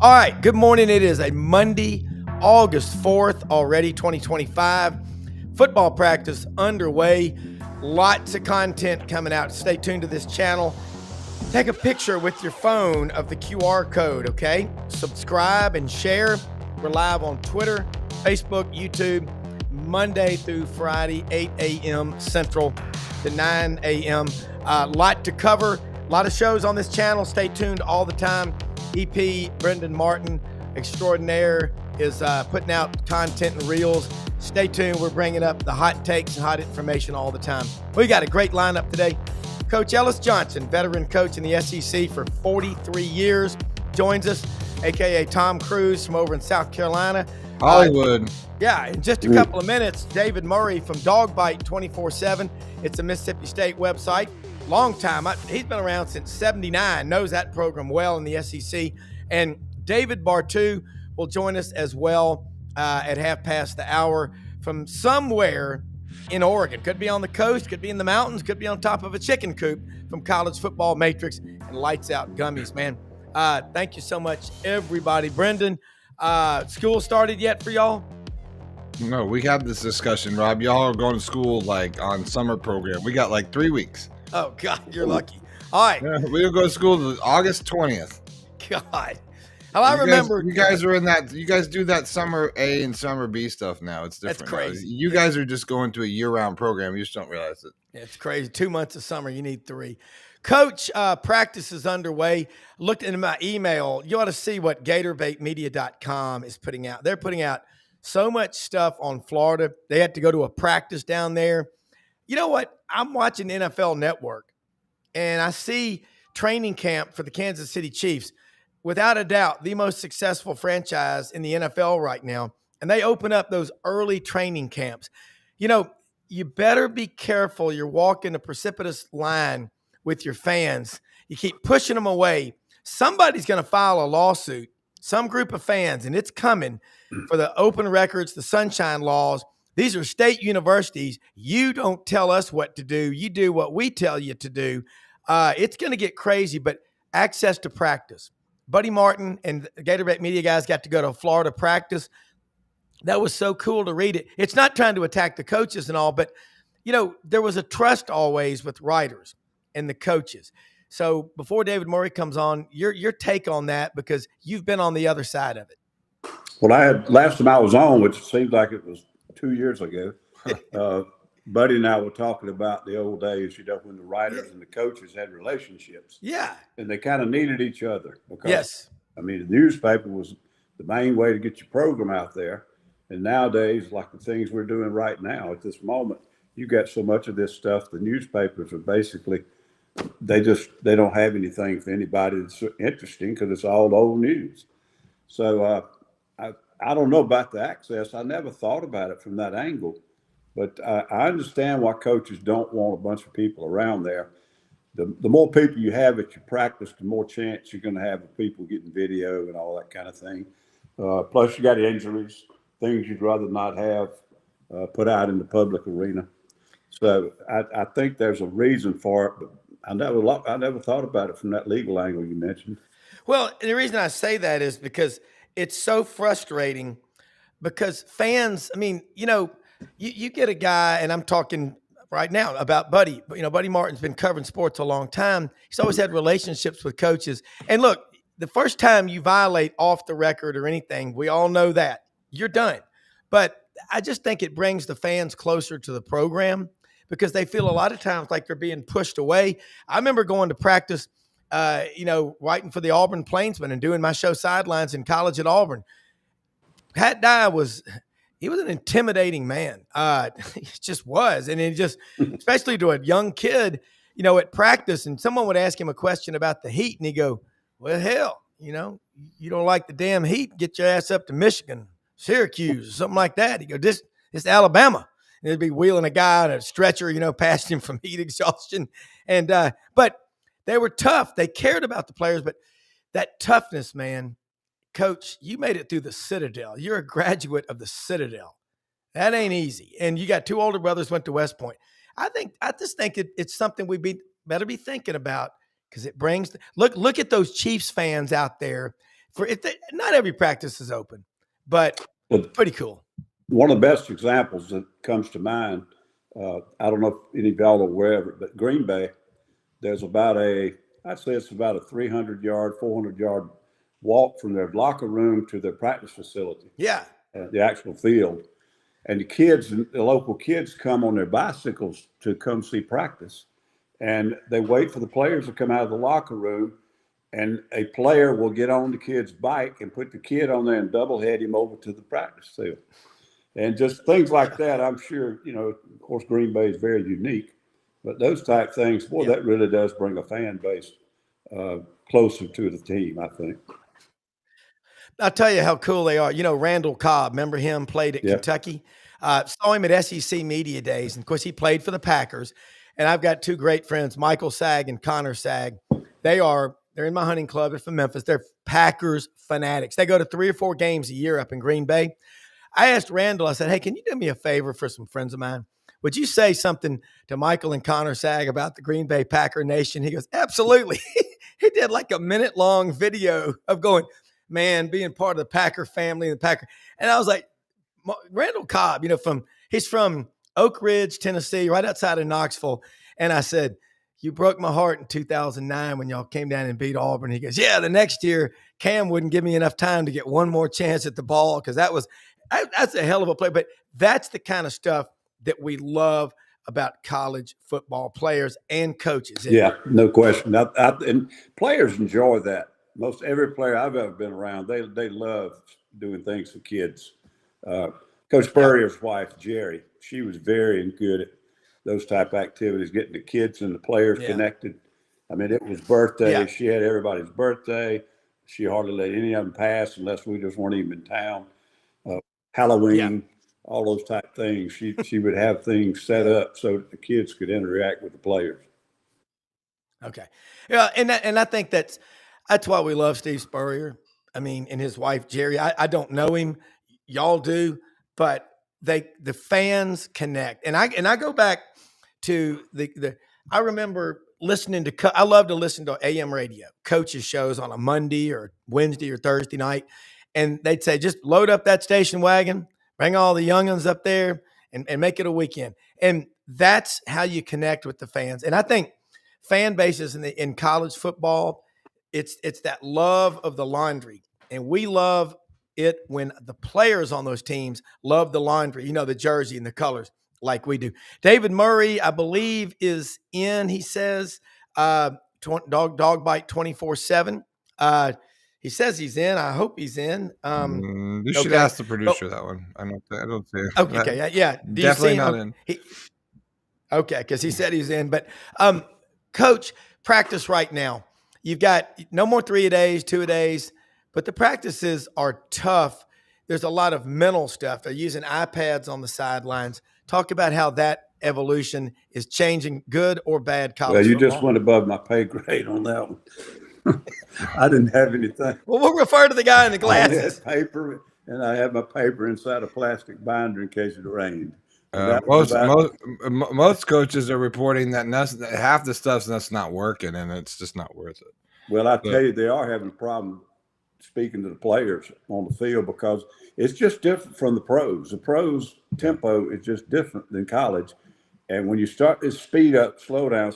All right, good morning. It is a Monday, August 4th, already 2025. Football practice underway. Lots of content coming out. Stay tuned to this channel. Take a picture with your phone of the QR code, okay? Subscribe and share. We're live on Twitter, Facebook, YouTube, Monday through Friday, 8 a.m. Central to 9 a.m. Lot to cover, a lot of shows on this channel. Stay tuned all the time. EP Brendan Martin extraordinaire is putting out content and reels. Stay tuned. We're bringing up the hot takes and hot information all the time. We got a great lineup today. Coach Ellis Johnson, veteran coach in the SEC for 43 years, joins us, a.k.a. Tom Cruise from over in South Carolina. Hollywood. Yeah, in just a couple of minutes, David Murray from Dog Bite 24/7. It's a Mississippi State website. Long time. He's been around since 79, knows that program well in the SEC. And David Bartoo will join us as well at half past the hour from somewhere in Oregon. Could be on the coast, could be in the mountains, could be on top of a chicken coop from College Football Matrix and Lights Out Gummies, man. Thank you so much, everybody. Brendan, school started yet for y'all? No, we had this discussion, Rob. Y'all are going to school like on summer program. We got like 3 weeks. Oh, God, you're lucky. All right. Yeah, we'll go to school August 20th. God. I remember. You guys are in that. You guys do that summer A and summer B stuff now. It's different. That's crazy. You guys are just going to a year-round program. You just don't realize it. It's crazy. 2 months of summer. You need 3. Coach, practice is underway. Looked into my email. You ought to see what GatorBaitMedia.com is putting out. They're putting out so much stuff on Florida. They had to go to a practice down there. You know what? I'm watching NFL Network, and I see training camp for the Kansas City Chiefs. Without a doubt, the most successful franchise in the NFL right now. And they open up those early training camps. You know, you better be careful. You're walking a precipitous line with your fans. You keep pushing them away. Somebody's going to file a lawsuit, some group of fans, and it's coming for the open records, the sunshine laws. These are state universities. You don't tell us what to do. You do what we tell you to do. It's going to get crazy, but access to practice. Buddy Martin and the Gator Media guys got to go to Florida practice. That was so cool to read it. It's not trying to attack the coaches and all, but, you know, there was a trust always with writers and the coaches. So before David Murray comes on, your take on that, because you've been on the other side of it. Well, last time I was on, which seems like it was 2 years ago, Buddy and I were talking about the old days, you know, when the writers and the coaches had relationships. Yeah. And they kind of needed each other. Because, yes. I mean, the newspaper was the main way to get your program out there. And nowadays, like the things we're doing right now at this moment, you got so much of this stuff, the newspapers are basically, they don't have anything for anybody that's interesting because it's all old news. So I don't know about the access. I never thought about it from that angle. But I understand why coaches don't want a bunch of people around there. The more people you have at your practice, the more chance you're going to have of people getting video and all that kind of thing. Plus, you got injuries, things you'd rather not have put out in the public arena. So I think there's a reason for it, but I never thought about it from that legal angle you mentioned. Well, the reason I say that is because it's so frustrating because fans, I mean, you know, you get a guy, and I'm talking right now about Buddy. You know, Buddy Martin's been covering sports a long time. He's always had relationships with coaches. And look, the first time you violate off the record or anything, we all know that. You're done. But I just think it brings the fans closer to the program because they feel a lot of times like they're being pushed away. I remember going to practice, you know, writing for the Auburn Plainsman and doing my show Sidelines in college at Auburn. Pat Dye he was an intimidating man. He just was. And it just, especially to a young kid, you know, at practice, and someone would ask him a question about the heat, and he'd go, well, hell, you know, you don't like the damn heat, get your ass up to Michigan, Syracuse, or something like that. He'd go, this Alabama. And they'd be wheeling a guy on a stretcher, you know, past him from heat exhaustion. And but they were tough. They cared about the players, but that toughness, man, Coach, you made it through the Citadel. You're a graduate of the Citadel. That ain't easy. And you got 2 older brothers went to West Point. I just think it's something better be thinking about because it brings look at those Chiefs fans out there Not every practice is open, but But pretty cool. one of the best examples that comes to mind, I don't know if any of y'all are aware of it, but Green Bay, there's I'd say it's about a 300-yard, 400-yard walk from their locker room to their practice facility. Yeah. The actual field. And the local kids come on their bicycles to come see practice. And they wait for the players to come out of the locker room, and a player will get on the kid's bike and put the kid on there and double head him over to the practice field. And just things like that, I'm sure, of course, Green Bay is very unique, but those type things, boy, that really does bring a fan base closer to the team, I think. I'll tell you how cool they are. Randall Cobb, remember him, played at Kentucky? Saw him at SEC Media Days. And, of course, he played for the Packers. And I've got two great friends, Michael Sag and Connor Sag. They're in my hunting club. They're from Memphis. They're Packers fanatics. They go to 3 or 4 games a year up in Green Bay. I asked Randall, I said, hey, can you do me a favor for some friends of mine? Would you say something to Michael and Connor Sag about the Green Bay Packer Nation? He goes, absolutely. He did like a minute-long video of going, man, being part of the Packer family and the Packer. And I was like, Randall Cobb, he's from Oak Ridge, Tennessee, right outside of Knoxville. And I said, you broke my heart in 2009 when y'all came down and beat Auburn. He goes, yeah, the next year Cam wouldn't give me enough time to get one more chance at the ball because that's a hell of a play. But that's the kind of stuff that we love about college football players and coaches. Yeah, no question. And players enjoy that. Most every player I've ever been around, they love doing things for kids. Coach Spurrier's wife, Jerry, she was very good at those type of activities, getting the kids and the players connected. I mean, it was birthday. Yeah. She had everybody's birthday. She hardly let any of them pass unless we just weren't even in town. Halloween, all those type things. She would have things set up so that the kids could interact with the players. Okay. Yeah, and I think that's why we love Steve Spurrier. I mean, and his wife, Jerry. I don't know him. Y'all do, but the fans connect. And I go back to I remember listening to, I love to listen to AM radio, coaches shows on a Monday or Wednesday or Thursday night. And they'd say, just load up that station wagon, bring all the young'uns up there and make it a weekend. And that's how you connect with the fans. And I think fan bases in college football, it's that love of the laundry. And we love it when the players on those teams love the laundry, the jersey and the colors like we do. David Murray, I believe, is in, he says, Dog Bite 24/7. He says he's in. I hope he's in. You should ask the producer that one. I don't see it. Okay, yeah. Do definitely not in. Okay, because he said he's in. But, Coach, practice right now. You've got no more 3-a-days, 2-a-days, but the practices are tough. There's a lot of mental stuff. They're using iPads on the sidelines. Talk about how that evolution is changing, good or bad college football. Football. Just went above my pay grade on that one. I didn't have anything. Well, we'll refer to the guy in the glasses. I had paper, and I had my paper inside a plastic binder in case it rained. Most coaches are reporting that half the stuff's that's not working, and it's just not worth it. Well, I tell you, they are having a problem speaking to the players on the field because it's just different from the pros. The pros' tempo is just different than college. And when you start this speed up, slow down,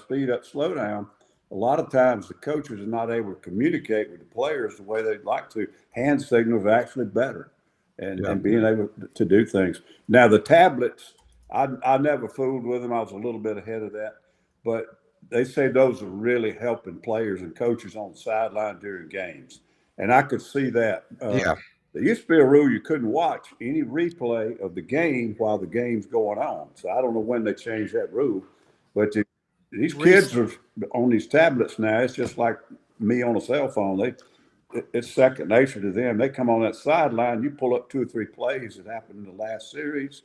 a lot of times the coaches are not able to communicate with the players the way they'd like to. Hand signals are actually better and being able to do things. Now, the tablets, I never fooled with them. I was a little bit ahead of that. But they say those are really helping players and coaches on the sideline during games. And I could see that. There used to be a rule you couldn't watch any replay of the game while the game's going on. So I don't know when they changed that rule. But these kids are on these tablets now. It's just like me on a cell phone. It's second nature to them. They come on that sideline. You pull up 2 or 3 plays that happened in the last series,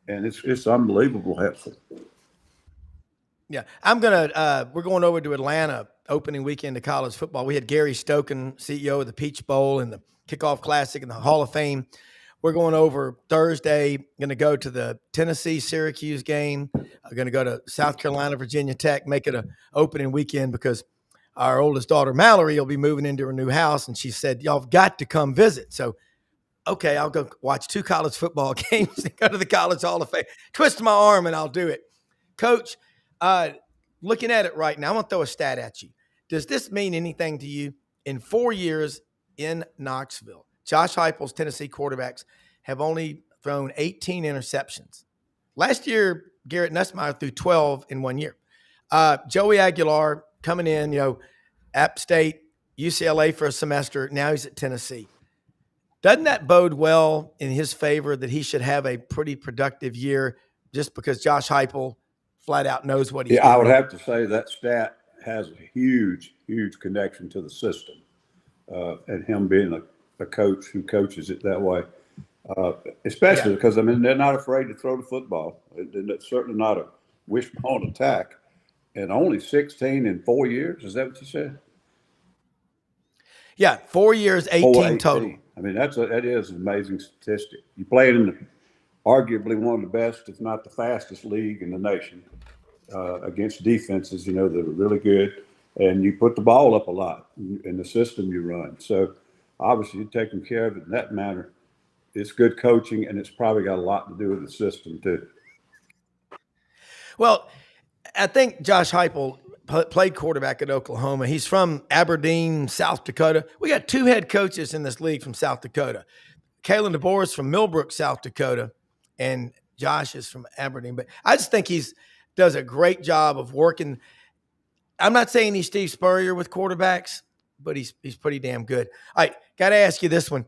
and it's unbelievable helpful. Yeah, we're going over to Atlanta opening weekend of college football. We had Gary Stoken, CEO of the Peach Bowl and the Kickoff Classic and the Hall of Fame. We're going over Thursday, going to go to the Tennessee-Syracuse game. I'm going to go to South Carolina, Virginia Tech, make it an opening weekend because our oldest daughter, Mallory, will be moving into her new house. And she said, y'all have got to come visit. So, okay, I'll go watch 2 college football games and go to the College Hall of Fame. Twist my arm and I'll do it. Coach, looking at it right now, I'm going to throw a stat at you. Does this mean anything to you? In 4 years in Knoxville, Josh Heupel's Tennessee quarterbacks have only thrown 18 interceptions. Last year, Garrett Nussmeier threw 12 in 1 year. Joey Aguilar coming in, App State, UCLA for a semester. Now he's at Tennessee. Doesn't that bode well in his favor that he should have a pretty productive year just because Josh Heupel flat out knows what he's doing? I would have to say that stat has a huge, huge connection to the system, and him being a coach who coaches it that way, especially because, they're not afraid to throw the football. It's certainly not a wishbone attack. And only 16 in 4 years. Is that what you said? Yeah, 4 years, 18 total. That is an amazing statistic. You played in arguably one of the best, if not the fastest league in the nation, against defenses, that are really good. And you put the ball up a lot in the system you run. So obviously you're taking care of it in that manner. It's good coaching, and it's probably got a lot to do with the system too. Well, I think Josh Heupel played quarterback at Oklahoma. He's from Aberdeen, South Dakota. We got 2 head coaches in this league from South Dakota. Kalen DeBoer is from Millbrook, South Dakota, and Josh is from Aberdeen. But I just think does a great job of working. I'm not saying he's Steve Spurrier with quarterbacks, but he's pretty damn good. All right, got to ask you this one.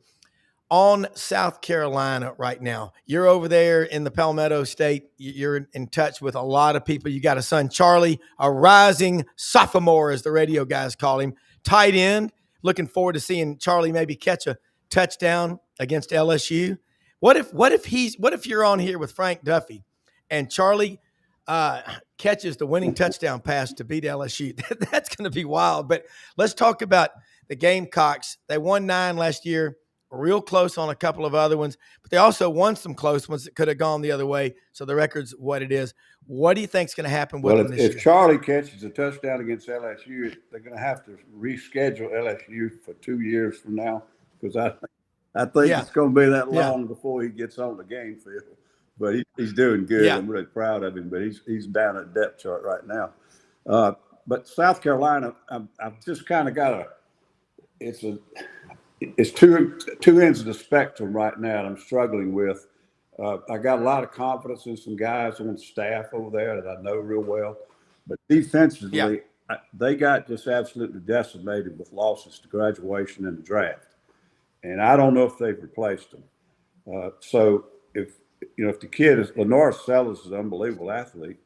On South Carolina right now, you're over there in the Palmetto State. You're in touch with a lot of people. You got a son, Charlie, a rising sophomore, as the radio guys call him, tight end. Looking forward to seeing Charlie maybe catch a touchdown against LSU. What if you're on here with Frank Duffy and Charlie catches the winning touchdown pass to beat LSU? That's going to be wild. But let's talk about the Gamecocks. They won 9 last year. Real close on a couple of other ones, but they also won some close ones that could have gone the other way. So the record's what it is. What do you think is going to happen with them this year? If Charlie catches a touchdown against LSU, they're going to have to reschedule LSU for 2 years from now, because I think it's going to be that long before he gets on the game field. But he's doing good. I'm really proud of him, but he's down at depth chart right now. But South Carolina, I've just kind of got it's two ends of the spectrum right now that I'm struggling with. I got a lot of confidence in some guys on staff over there that I know real well, but defensively, they got just absolutely decimated with losses to graduation and the draft, and I don't know if they've replaced them. So if the kid is Lenore Sellers is an unbelievable athlete,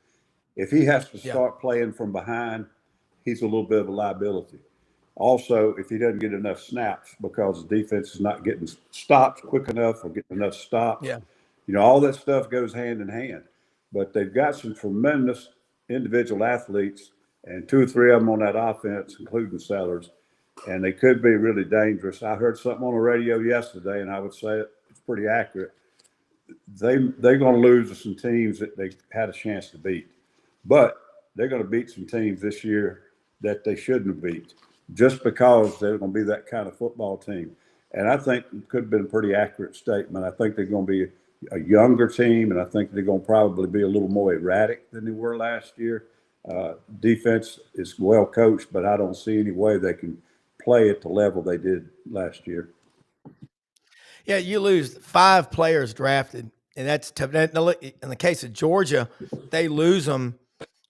if he has to start playing from behind, he's a little bit of a liability. Also, if he doesn't get enough snaps because the defense is not getting stops quick enough or getting enough stops, all that stuff goes hand in hand. But they've got some tremendous individual athletes, and 2 or 3 of them on that offense, including Sellers, and they could be really dangerous. I heard something on the radio yesterday, and I would say it's pretty accurate. They're going to lose to some teams that they had a chance to beat, but they're going to beat some teams this year that they shouldn't have beat, just because they're going to be that kind of football team. And I think it could have been a pretty accurate statement. I think they're going to be a younger team, and I think they're going to probably be a little more erratic than they were last year. Defense is well coached, but I don't see any way they can play at the level they did last year. Yeah, you lose 5 players drafted, and that's tough. In the case of Georgia, they lose them.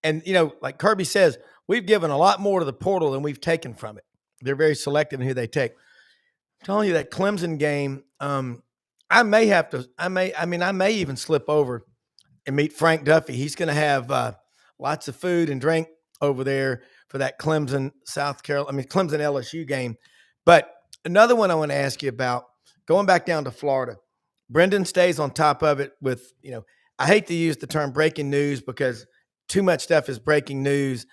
And, like Kirby says, we've given a lot more to the portal than we've taken from it. They're very selective in who they take. I'm telling you, that Clemson game, I may even slip over and meet Frank Duffy. He's going to have lots of food and drink over there for that Clemson LSU game. But another one I want to ask you about, going back down to Florida, Brendan stays on top of it with, I hate to use the term breaking news because too much stuff is breaking news.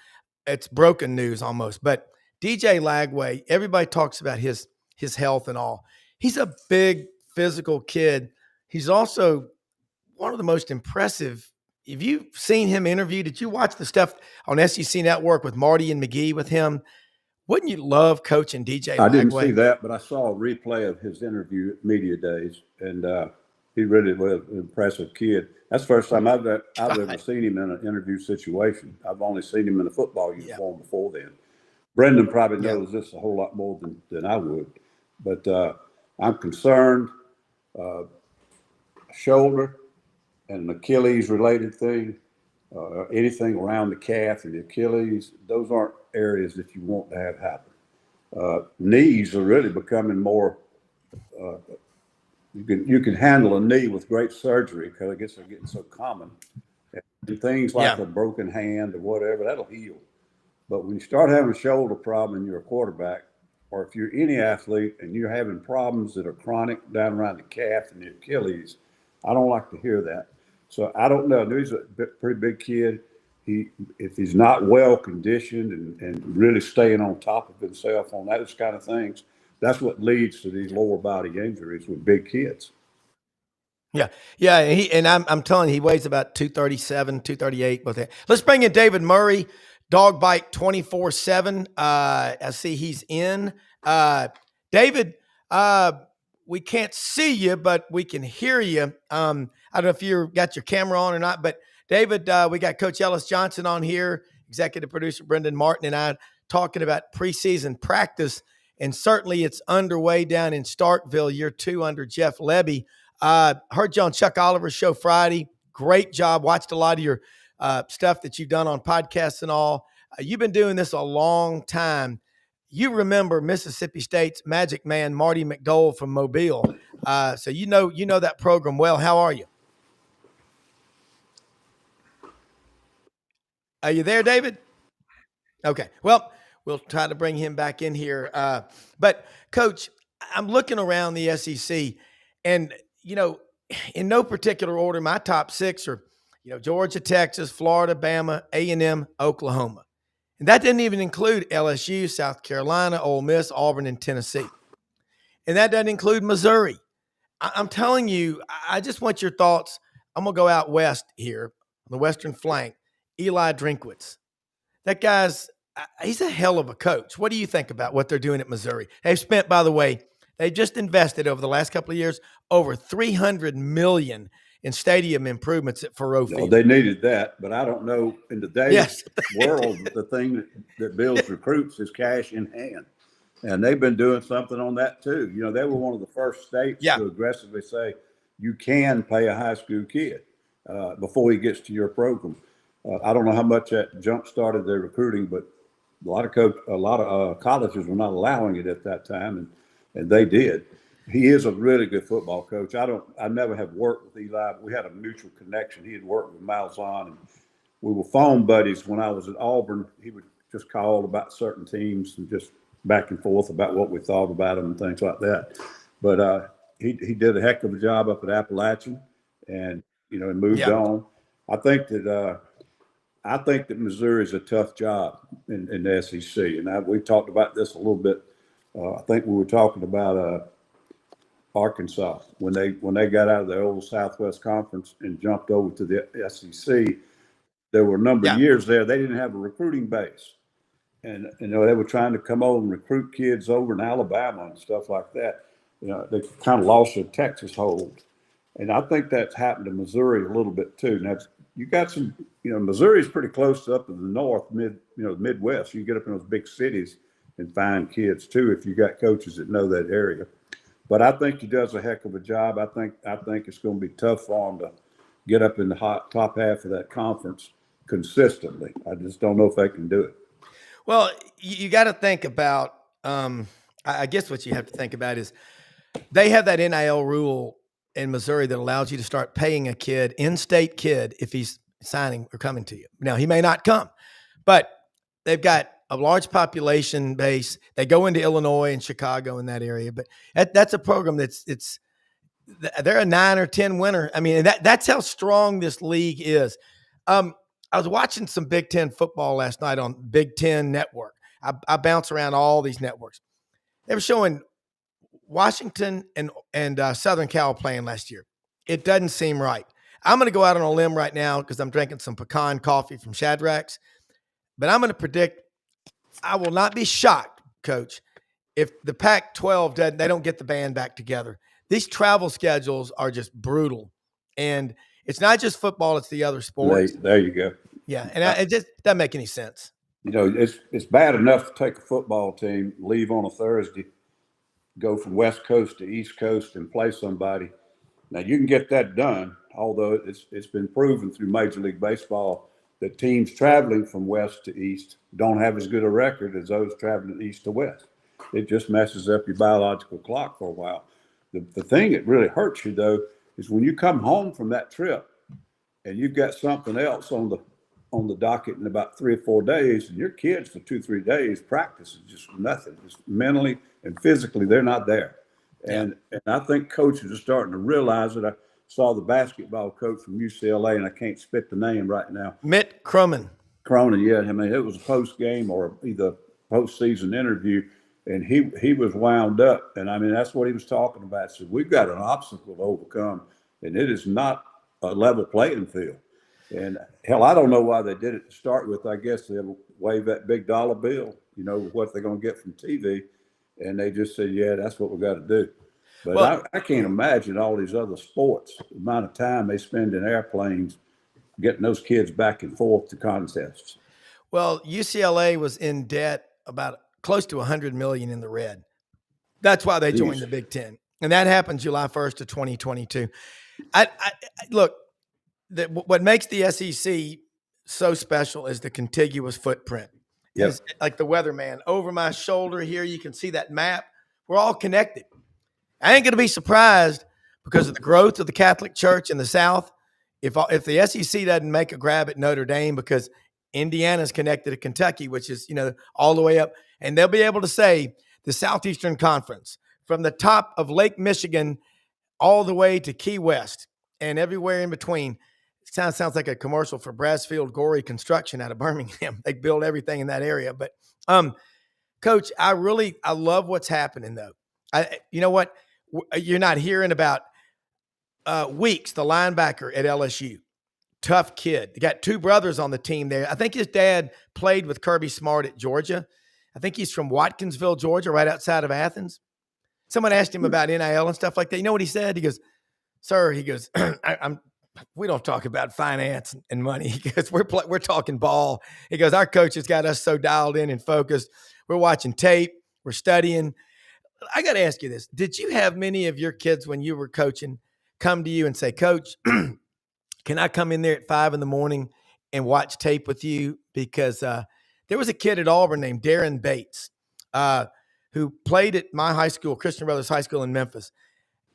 It's broken news almost. But DJ Lagway, everybody talks about his health and all. He's a big physical kid. He's also one of the most impressive. Have you seen him interviewed? Did you watch the stuff on SEC Network with Marty and McGee with him? Wouldn't you love coaching DJ I didn't Lagway? see that, but I saw a replay of his interview at Media Days, and he really was an impressive kid. That's the first time I've ever seen him in an interview situation. I've only seen him in a football uniform before then. Brendan probably knows this a whole lot more than I would, but I'm concerned. Shoulder and an Achilles related thing, anything around the calf and the Achilles, those aren't areas that you want to have happen. Knees are really becoming more. You can handle a knee with great surgery because I guess they're getting so common. And things like a broken hand or whatever, that'll heal. But when you start having a shoulder problem and you're a quarterback, or if you're any athlete and you're having problems that are chronic down around the calf and the Achilles, I don't like to hear that. So I don't know. He's a pretty big kid. If he's not well conditioned and really staying on top of himself on those kind of things, that's what leads to these lower body injuries with big kids. Yeah. I'm telling you, he weighs about 237, 238. Both. Let's bring in David Murray, Dog Bite 24/7. I see he's in. David, we can't see you, but we can hear you. I don't know if you got your camera on or not, but David, we got Coach Ellis Johnson on here, executive producer Brendan Martin, and I talking about preseason practice. And certainly it's underway down in Starkville, year 2 under Jeff Lebby. Heard you on Chuck Oliver's show Friday. Great job. Watched a lot of your stuff that you've done on podcasts and all. You've been doing this a long time. You remember Mississippi State's magic man, Marty McDowell from Mobile. So you know that program well. How are you? Are you there, David? Okay. Well, we'll try to bring him back in here. But Coach, I'm looking around the SEC and, in no particular order, my top 6 are, Georgia, Texas, Florida, Bama, A&M, Oklahoma. And that didn't even include LSU, South Carolina, Ole Miss, Auburn, and Tennessee. And that doesn't include Missouri. I'm telling you, I just want your thoughts. I'm going to go out west here on the western flank. Eli Drinkwitz. That guy's he's a hell of a coach. What do you think about what they're doing at Missouri? They've spent, by the way, they just invested over the last couple of years over $300 million in stadium improvements at Faroe Field. They needed that, but I don't know. In today's world, the thing that builds recruits is cash in hand. And they've been doing something on that too. They were one of the first states to aggressively say, you can pay a high school kid before he gets to your program. I don't know how much that jump started their recruiting, but a lot of colleges were not allowing it at that time, and they did. He is a really good football coach. I never have worked with Eli. We had a mutual connection. He had worked with Malzahn, and we were phone buddies when I was at Auburn. He would just call about certain teams and just back and forth about what we thought about them and things like that. But he did a heck of a job up at Appalachian, and and moved on. I think that Missouri is a tough job in the SEC, and we talked about this a little bit. I think we were talking about Arkansas when they got out of the old Southwest Conference and jumped over to the SEC. There were a number of years there they didn't have a recruiting base, and they were trying to come over and recruit kids over in Alabama and stuff like that. They kind of lost their Texas hold, and I think that's happened to Missouri a little bit too. Now you got some, Missouri's pretty close up in the north, Midwest. You get up in those big cities and find kids too if you got coaches that know that area. But I think he does a heck of a job. I think it's going to be tough for him to get up in the top half of that conference consistently. I just don't know if they can do it. Well, you got to think about. I guess what you have to think about is they have that NIL rule in Missouri that allows you to start paying a kid, in-state kid, if he's signing or coming to you. Now, he may not come, but they've got a large population base. They go into Illinois and Chicago in that area, but that's a program they're a 9 or 10 winner. I mean, that's how strong this league is. I was watching some Big Ten football last night on Big Ten Network. I bounce around all these networks. They were showing Washington and Southern Cal playing last year. It doesn't seem right. I'm going to go out on a limb right now because I'm drinking some pecan coffee from Shadrack's, but I'm going to predict I will not be shocked Coach, if the Pac-12 doesn't, they don't get the band back together. These travel schedules are just brutal, and it's not just football; it's the other sports. There you go. Yeah, and it just doesn't make any sense. You know, it's bad enough to take a football team, leave on a Thursday, go from West Coast to East Coast and play somebody. Now you can get that done, although it's been proven through Major League Baseball that teams traveling from west to east don't have as good a record as those traveling east to west. It just messes up your biological clock for a while. The thing that really hurts you, though, is when you come home from that trip and you've got something else on the docket in about 3 or 4 days, and your kids for 2-3 days practice is just nothing. Just mentally and physically, they're not there. And I think coaches are starting to realize it. I saw the basketball coach from UCLA, and I can't spit the name right now. Mitt Cronin. Cronin, yeah. I mean, it was a post-game or either post-season interview, and he was wound up. And, I mean, that's what he was talking about. So we've got an obstacle to overcome, and it is not a level playing field. And, hell, I don't know why they did it to start with. I guess they'll wave that big dollar bill, you know, what they're going to get from TV. And they just said, yeah, that's what we got to do. But well, I can't imagine all these other sports, the amount of time they spend in airplanes getting those kids back and forth to contests. Well, UCLA was in debt about close to $100 million in the red. That's why they joined the Big Ten. And that happened July 1st of 2022. Look, what makes the SEC so special is the contiguous footprint. Yep. It's like the weatherman over my shoulder here. You can see that map. We're all connected. I ain't going to be surprised because of the growth of the Catholic Church in the South. If the SEC doesn't make a grab at Notre Dame, because Indiana's connected to Kentucky, which is, you know, all the way up, and they'll be able to say the Southeastern Conference from the top of Lake Michigan all the way to Key West and everywhere in between. Sounds like a commercial for Brasfield Gorey Construction out of Birmingham. They build everything in that area. But, Coach, I love what's happening, though. You know what? You're not hearing about Weeks, the linebacker at LSU. Tough kid. He got 2 brothers on the team there. I think his dad played with Kirby Smart at Georgia. I think he's from Watkinsville, Georgia, right outside of Athens. Someone asked him about NIL and stuff like that. You know what he said? He goes, sir, he goes, we don't talk about finance and money. He goes, we're talking ball. He goes, our coach has got us so dialed in and focused. We're watching tape. We're studying. I got to ask you this. Did you have many of your kids when you were coaching come to you and say, Coach, can I come in there at 5 a.m. and watch tape with you? Because there was a kid at Auburn named Darren Bates who played at my high school, Christian Brothers High School in Memphis.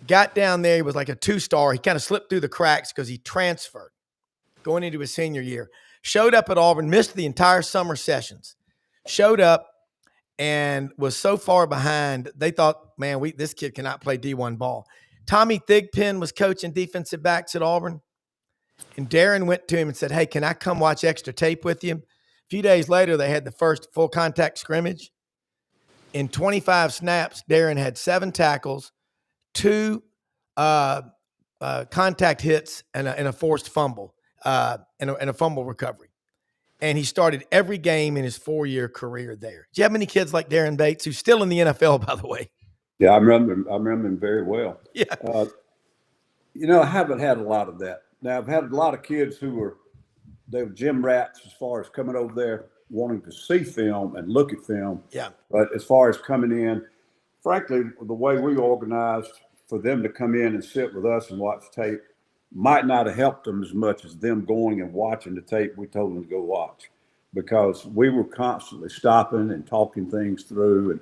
Got down there. He was like a 2-star. He kind of slipped through the cracks because he transferred going into his senior year. Showed up at Auburn, missed the entire summer sessions. Showed up and was so far behind, they thought, man, this kid cannot play D1 ball. Tommy Thigpen was coaching defensive backs at Auburn. And Darren went to him and said, hey, can I come watch extra tape with you? A few days later, they had the first full contact scrimmage. In 25 snaps, Darren had 7 tackles, 2 contact hits, and a forced fumble, and a fumble recovery. And he started every game in his 4-year career there. Do you have many kids like Darren Bates, who's still in the NFL, by the way? Yeah, I remember him very well. Yeah. You know, I haven't had a lot of that. Now, I've had a lot of kids they were gym rats as far as coming over there wanting to see film and look at film. Yeah. But as far as coming in, frankly, the way we organized for them to come in and sit with us and watch tape might not have helped them as much as them going and watching the tape we told them to go watch, because we were constantly stopping and talking things through.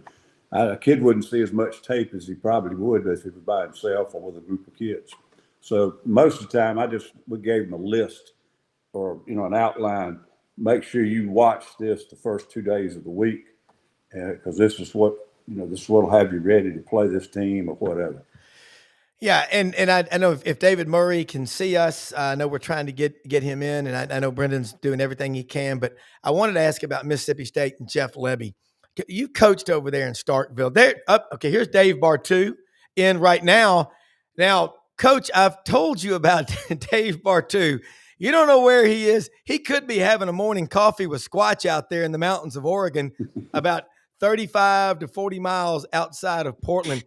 And a kid wouldn't see as much tape as he probably would if he was by himself or with a group of kids. So most of the time, we gave them a list or, you know, an outline. Make sure you watch this the first 2 days of the week, because this is what will have you ready to play this team or whatever. Yeah, and I know if David Murray can see us, I know we're trying to get him in, and I know Brendan's doing everything he can. But I wanted to ask about Mississippi State and Jeff Lebby. You coached over there in Starkville. Okay, here's Dave Bartoo in right now. Now, Coach, I've told you about Dave Bartoo. You don't know where he is. He could be having a morning coffee with Squatch out there in the mountains of Oregon, about 35 to 40 miles outside of Portland.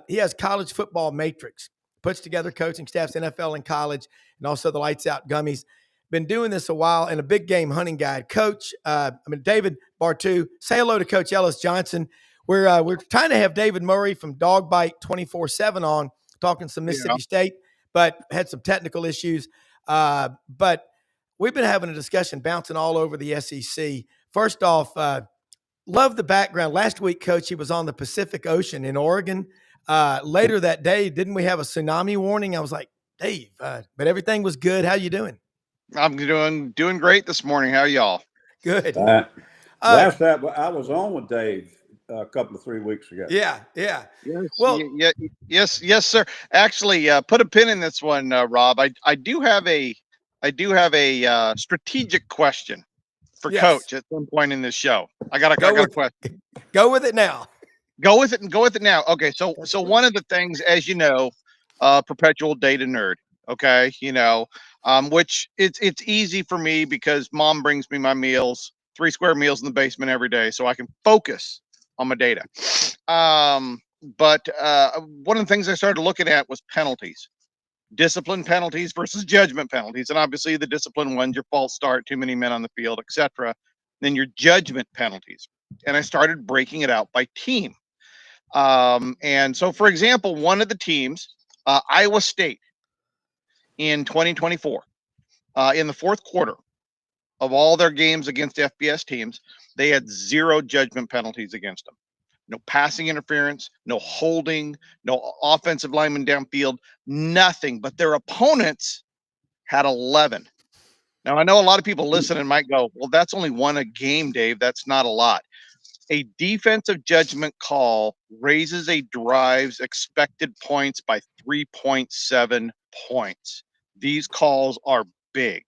He has College Football Matrix, puts together coaching staffs, NFL and college, and also the Lights Out Gummies. Been doing this a while, and a big game hunting guide. Coach, David Bartoo, say hello to Coach Ellis Johnson. We're trying to have David Murray from Dog Bite 24/7 on, talking some Mississippi State, but had some technical issues. But we've been having a discussion bouncing all over the SEC. First off, love the background. Last week, Coach, he was on the Pacific Ocean in Oregon. Later that day, didn't we have a tsunami warning? I was like, Dave, but everything was good. How you doing? I'm doing great this morning. How are y'all? Good. Last time I was on with Dave a couple of 3 weeks ago. Yeah. Yes. Well, Yes, sir. Actually, put a pin in this one, Rob. I do have a strategic question for Coach at some point in this show. I got a question. Go with it now. Go with it now. Okay. So one of the things, as you know, perpetual data nerd. Okay. Which it's easy for me because mom brings me my meals, 3 square meals in the basement every day, so I can focus on my data. But one of the things I started looking at was penalties, discipline penalties versus judgment penalties. And obviously the discipline ones, your false start, too many men on the field, etc. Then your judgment penalties. And I started breaking it out by team. And so, for example, one of the teams, Iowa State, in 2024, in the fourth quarter of all their games against FBS teams, they had 0 judgment penalties against them. No passing interference, no holding, no offensive lineman downfield, nothing. But their opponents had 11. Now, I know a lot of people listening might go, well, that's only 1 a game, Dave. That's not a lot. A defensive judgment call raises a drive's expected points by 3.7 points. These calls are big.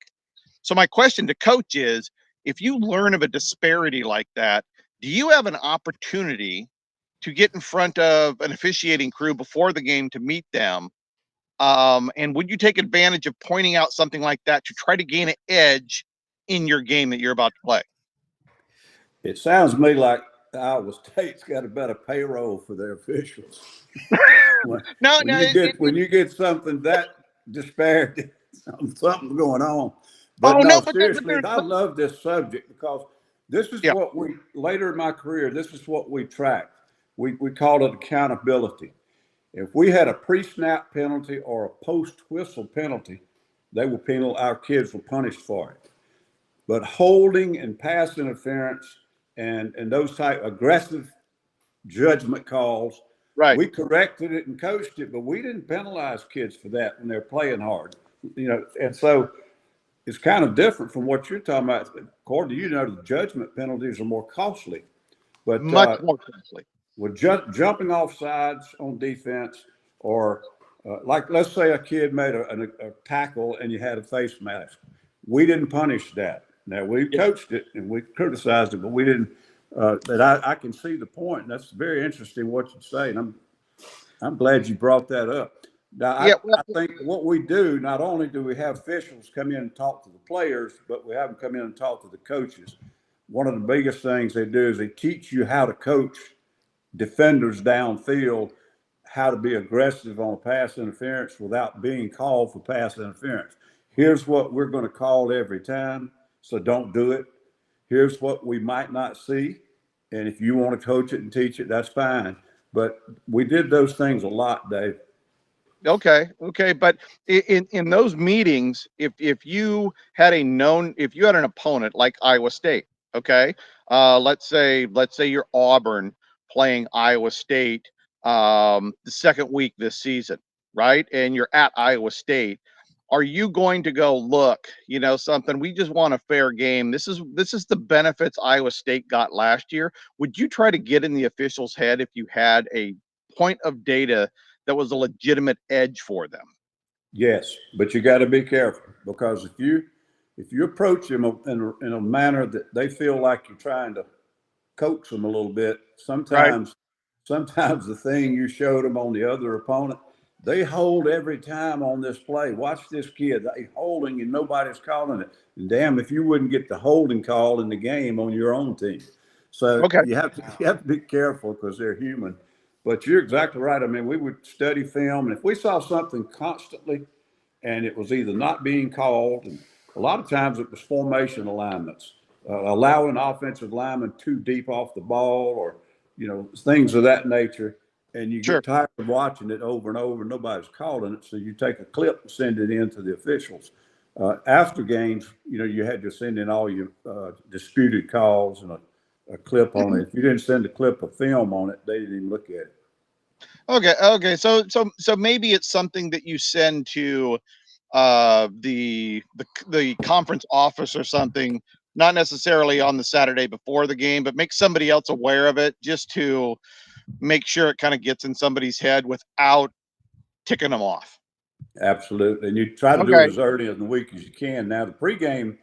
So my question to Coach is, if you learn of a disparity like that, do you have an opportunity to get in front of an officiating crew before the game to meet them? And would you take advantage of pointing out something like that to try to gain an edge in your game that you're about to play? It sounds to me like Iowa State's got a better payroll for their officials. when you get something that disparity, something going on. But seriously, I love this subject because this is what we, later in my career, this is what we tracked. We called it accountability. If we had a pre-snap penalty or a post-whistle penalty, our kids were punished for it. But holding and pass interference and those type aggressive judgment calls, right? We corrected it and coached it, but we didn't penalize kids for that when they're playing hard. And so it's kind of different from what you're talking about. According to the judgment penalties are more costly, but much more costly. With jumping off sides on defense, or like let's say a kid made a tackle and you had a face mask. We didn't punish that. Now we coached it and we criticized it, but we didn't. But I can see the point. And that's very interesting what you say, and I'm glad you brought that up. Now, I think what we do, not only do we have officials come in and talk to the players, but we have them come in and talk to the coaches. One of the biggest things they do is they teach you how to coach defenders downfield, how to be aggressive on pass interference without being called for pass interference. Here's what we're going to call every time, so don't do it. Here's what we might not see, and if you want to coach it and teach it, that's fine. But we did those things a lot, Dave. Okay. But in those meetings, if you had an opponent like Iowa State, okay, let's say you're Auburn playing Iowa State the second week this season, right? And you're at Iowa State. Are you going to go, look, something, we just want a fair game. This is the benefits Iowa State got last year. Would you try to get in the official's head if you had a point of data that was a legitimate edge for them? Yes, but you got to be careful, because if you approach them in a manner that they feel like you're trying to coax them a little bit, sometimes the thing you showed them on the other opponent, they hold every time on this play. Watch this kid, they holding and nobody's calling it. And damn, if you wouldn't get the holding call in the game on your own team. So Okay. you have to be careful because they're human. But you're exactly right. I mean, we would study film, and if we saw something constantly, and it was either not being called, and a lot of times it was formation alignments, allowing offensive linemen too deep off the ball, or things of that nature. And you Sure. get tired of watching it over and over, and nobody's calling it. So you take a clip and send it in to the officials. After games, you had to send in all your disputed calls and a clip on it. If you didn't send a clip of film on it, they didn't even look at it. Okay. So maybe it's something that you send to the conference office or something, not necessarily on the Saturday before the game, but make somebody else aware of it, just to make sure it kind of gets in somebody's head without ticking them off. Absolutely. And you try to do it as early in the week as you can. Now, the pregame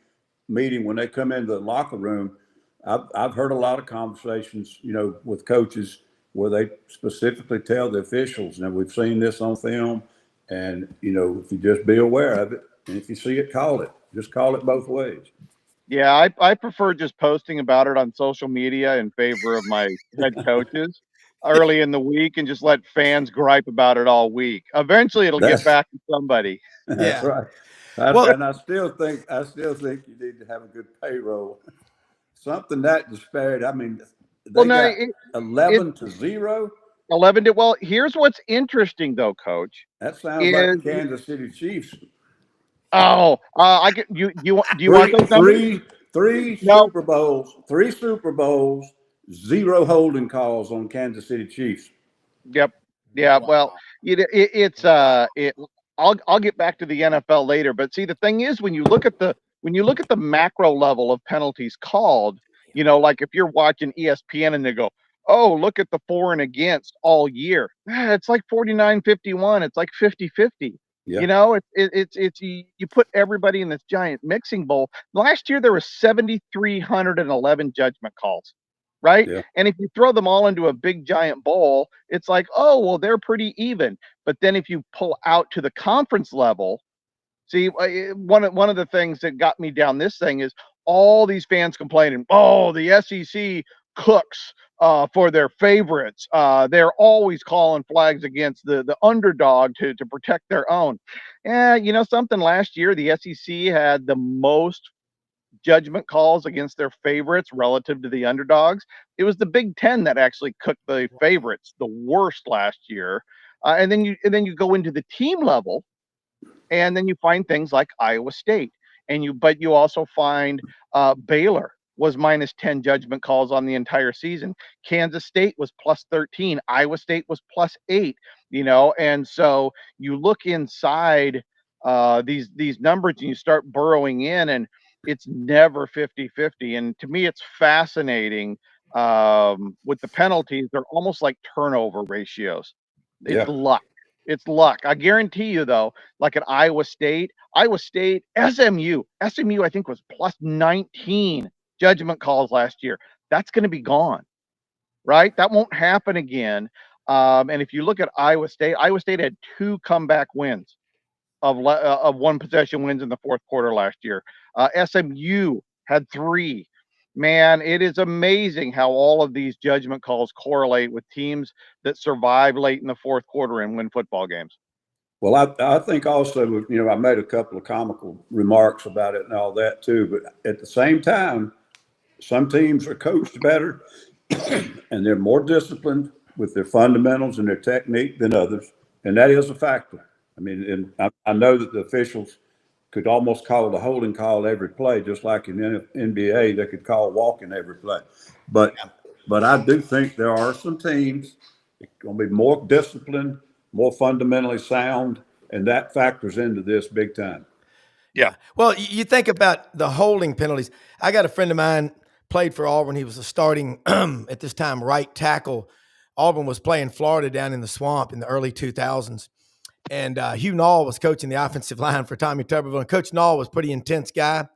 meeting, when they come into the locker room, I've heard a lot of conversations, with coaches where they specifically tell the officials, now we've seen this on film, and, if you just be aware of it, and if you see it, call it. Just call it both ways. Yeah, I prefer just posting about it on social media in favor of my head coaches early in the week, and just let fans gripe about it all week. Eventually it'll get back to somebody. That's Yeah. right. And I still think you need to have a good payroll. Something that disparate. I mean, they got 11-0. 11 to, well, here's what's interesting though, Coach. That sounds like the Kansas City Chiefs. Oh, I get you. Do you want those numbers? Three No. Super Bowls, 0 holding calls on Kansas City Chiefs. Yep. Yeah. Wow. Well, I'll get back to the NFL later, but see, the thing is, when you look at the macro level of penalties called, like if you're watching ESPN and they go, oh, look at the for and against all year. It's like 49-51. It's like 50-50. Yeah. It's you put everybody in this giant mixing bowl. Last year there was 7,311 judgment calls, right? Yeah. And if you throw them all into a big giant bowl, it's like, oh, well, they're pretty even. But then if you pull out to the conference level, see, one of the things that got me down this thing is all these fans complaining, oh, the SEC cooks for their favorites. They're always calling flags against the underdog to protect their own. Yeah, something, last year the SEC had the most judgment calls against their favorites relative to the underdogs. It was the Big Ten that actually cooked the favorites the worst last year. And then you go into the team level, and then you find things like Iowa State, but you also find Baylor was minus 10 judgment calls on the entire season. Kansas State was plus 13. Iowa State was plus 8. And so you look inside these numbers and you start burrowing in, and it's never 50-50. And to me, it's fascinating. With the penalties, they're almost like turnover ratios. It's luck. It's luck. I guarantee you, though, like at Iowa State, SMU, I think was plus 19 judgment calls last year. That's going to be gone, right? That won't happen again. And if you look at Iowa State had 2 comeback wins of one possession wins in the fourth quarter last year. SMU had 3. Man, it is amazing how all of these judgment calls correlate with teams that survive late in the fourth quarter and win football games. Well, I think also, I made a couple of comical remarks about it and all that too, but at the same time, some teams are coached better and they're more disciplined with their fundamentals and their technique than others. And that is a factor. I mean, and I know that the officials could almost call the holding call every play, just like in the NBA, they could call walking every play. But I do think there are some teams that are going to be more disciplined, more fundamentally sound, and that factors into this big time. Yeah. Well, you think about the holding penalties. I got a friend of mine played for Auburn. He was a starting at this time right tackle. Auburn was playing Florida down in the swamp in the early 2000s. And Hugh Nall was coaching the offensive line for Tommy Tuberville. And Coach Nall was a pretty intense guy.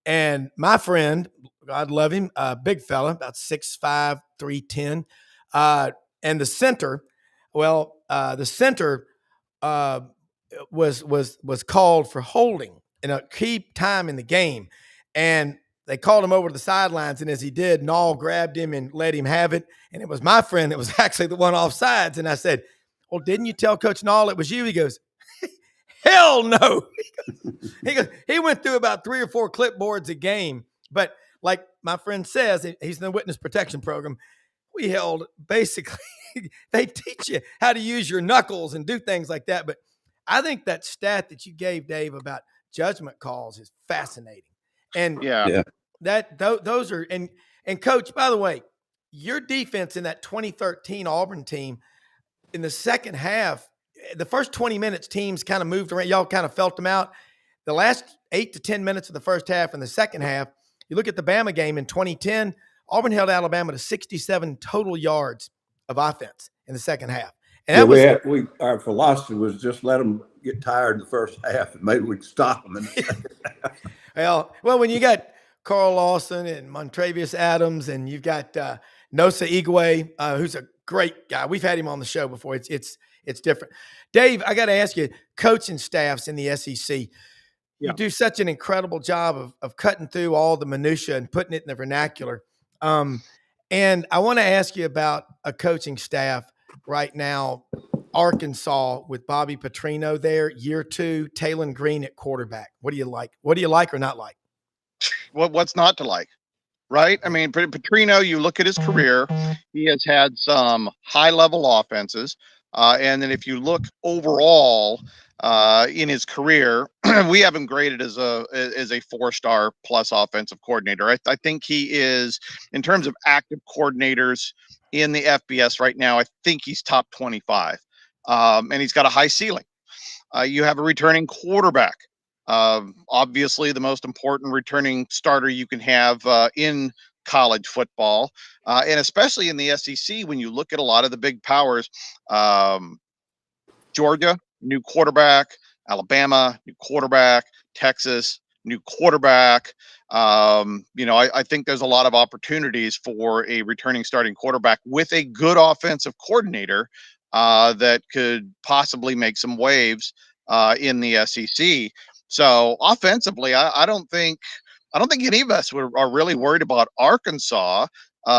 And my friend, God love him, big fella, about 6'5", 310. And the center, was called for holding in a key time in the game. And they called him over to the sidelines, and as he did, Nall grabbed him and let him have it. And it was my friend that was actually the one off sides. And I said, well, didn't you tell Coach Nall it was you? He goes, hell no. He went through about 3 or 4 clipboards a game. But like my friend says, he's in the witness protection program. We held basically, they teach you how to use your knuckles and do things like that. But I think that stat that you gave, Dave, about judgment calls is fascinating. And those are, and Coach, by the way, your defense in that 2013 Auburn team in the second half, the first 20 minutes, teams kind of moved around. Y'all kind of felt them out. The last 8 to 10 minutes of the first half and the second half, you look at the Bama game in 2010, Auburn held Alabama to 67 total yards of offense in the second half. And that our philosophy was just let them get tired in the first half, and maybe we'd stop them in the second half. Well, when you got Carl Lawson and Montravius Adams, and you've got Nosa Igwe, who's a great guy. We've had him on the show before. It's different. Dave, I got to ask you, coaching staffs in the SEC, you do such an incredible job of cutting through all the minutia and putting it in the vernacular. And I want to ask you about a coaching staff right now, Arkansas with Bobby Petrino there, year 2, Talon Green at quarterback. What do you like? What do you like or not like? What's not to like, right? I mean, Petrino, you look at his career, he has had some high-level offenses. And then if you look overall in his career, we have him graded as a 4-star plus offensive coordinator. I think he is, in terms of active coordinators in the FBS right now, I think he's top 25. And he's got a high ceiling. You have a returning quarterback. Obviously, the most important returning starter you can have in college football, and especially in the SEC, when you look at a lot of the big powers, Georgia, new quarterback, Alabama, new quarterback, Texas, new quarterback. I think there's a lot of opportunities for a returning starting quarterback with a good offensive coordinator that could possibly make some waves in the SEC. So offensively, I don't think any of us are really worried about Arkansas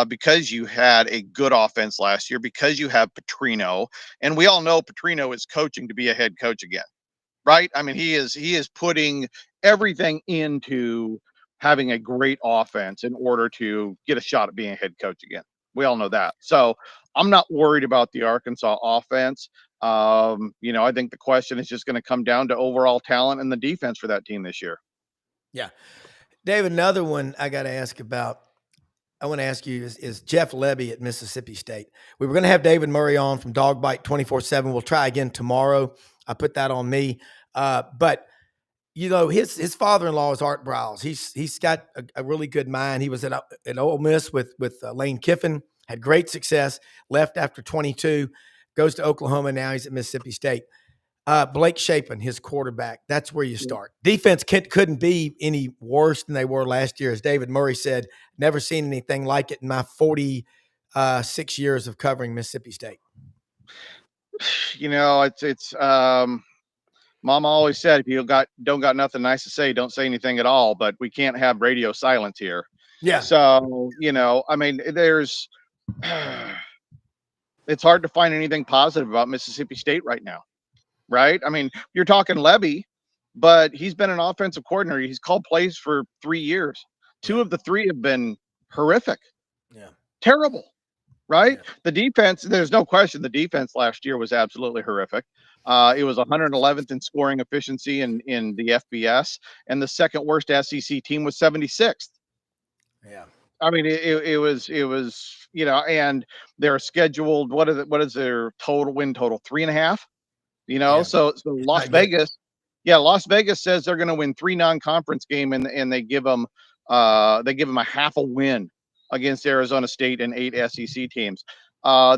because you had a good offense last year, because you have Petrino, and we all know Petrino is coaching to be a head coach again, right? I mean, he is putting everything into having a great offense in order to get a shot at being a head coach again. We all know that. So I'm not worried about the Arkansas offense. I think the question is just going to come down to overall talent and the defense for that team this year. Yeah. David, another one I got to ask about, I want to ask you is Jeff Lebby at Mississippi State. We were going to have David Murray on from Dog Bite 24/7. We'll try again tomorrow. I put that on me. But his father-in-law is Art Briles. He's got a really good mind. He was at Ole Miss with Lane Kiffin, had great success, left after 22, goes to Oklahoma. Now he's at Mississippi State. Blake Shapen, his quarterback. That's where you start. Defense couldn't be any worse than they were last year. As David Murray said, never seen anything like it in my 46 years of covering Mississippi State. It's Mama always said, if you don't got nothing nice to say, don't say anything at all. But we can't have radio silence here. Yeah. So, there's it's hard to find anything positive about Mississippi State right now. Right? I mean, you're talking Lebby, but he's been an offensive coordinator. He's called plays for 3 years. 2 of the 3 have been horrific. Yeah. Terrible. Right? Yeah. The defense, there's no question the defense last year was absolutely horrific. It was 111th in scoring efficiency in the FBS, and the second worst SEC team was 76th. Yeah. I mean, it was, and they're scheduled. What is their win total? 3.5. So Las Vegas says they're going to win 3 non-conference game, and they give them a half a win against Arizona State and 8 SEC teams.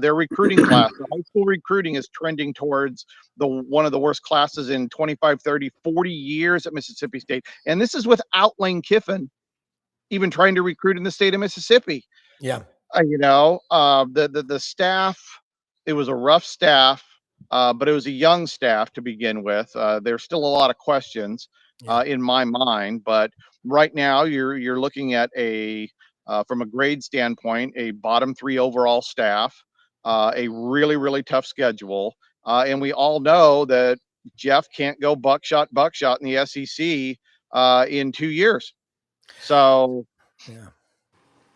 Their recruiting class, the high school recruiting, is trending towards one of the worst classes in 25, 30, 40 years at Mississippi State. And this is without Lane Kiffin even trying to recruit in the state of Mississippi. Yeah. The staff, it was a rough staff. But it was a young staff to begin with. There's still a lot of questions. in my mind. But right now, you're looking at from a grade standpoint, a bottom 3 overall staff, a really really tough schedule, and we all know that Jeff can't go buckshot in the SEC in 2 years. So Yeah.